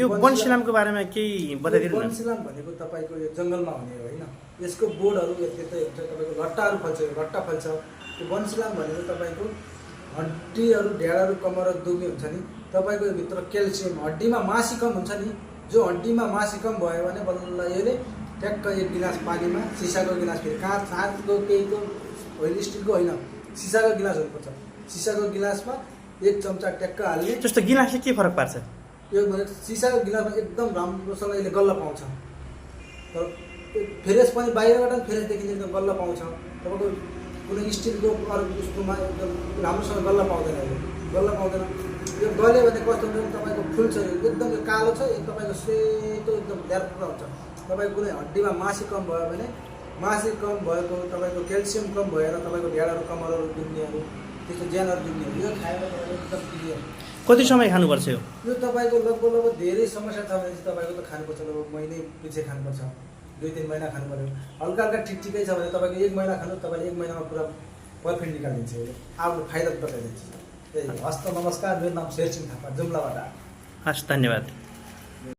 यो वनसिलामको बारेमा केही बताइदिनु न। वनसिलाम भनेको तपाईँको यो जङ्गलमा हुने हो होइन, यसको बोर्डहरू यतै हुन्छ, तपाईँको लट्टाहरू फल्छ, लट्टा फल्छ। यो वनसिलाम भनेको तपाईँको हड्डीहरू ढेँडाहरू कमरहरू दुख्ने हुन्छ नि, तपाईँको भित्र क्याल्सियम हड्डीमा मासी कम हुन्छ नि, जो हड्डीमा मासी कम भयो भने बल्ल यसले ट्याक्क एक गिलास पानीमा सिसाको गिलास, फेरि काँचको केहीको होइन, स्टिलको होइन, सिसाको गिलास हुनुपर्छ। सिसाको गिलासमा 1 चम्चा ट्याक्क हाल्ने। जस्तो गिलासले के फरक पार्छ? यो भने सिसाको गिलासमा एकदम राम्रोसँग यसले गल्ल पाउँछ। तर फ्रेस पनि बाहिरबाट पनि फ्रेसदेखि एकदम गल्ल पाउँछ। तपाईँको कुनै स्टिलको अरू उसकोमा एकदम राम्रोसँग गल्ल पाउँदैन, यसले गल्ल पाउँदैन। यो गल्यो भने कस्तो हुन्छ तपाईँको फुल्छ, एकदम यो कालो छ, तपाईँको सेतो एकदम ल्यार्पुरा हुन्छ। तपाईँको कुनै हड्डीमा मासी कम भयो भने, मासी कम भएको तपाईँको क्याल्सियम कम भएर तपाईँको ढेँडाहरू कमरहरू दुख्नेहरू, त्यस्तो ज्यानहरू दुख्नेहरू यो खाएर तपाईँको एकदम क्लियर। कति समय खानुपर्छ यो? यो तपाईँको लगभग धेरै समस्या छ भने चाहिँ तपाईँको त खानुपर्छ, लगभग महिनै पछि खानुपर्छ, 2-3 महिना खानु पऱ्यो। हल्का हल्का ठिकै छ भने तपाईँको 1 महिना खानु, तपाईँले 1 महिनामा पुरा पर्फेक्ट निकालिदिन्छ। यो आफ्नो फाइदा बताइदिन्छ। त्यही हस्त नमस्कार, मेरो नाम शेरसिंह थापा, जुम्लाबाट। हस्, धन्यवाद।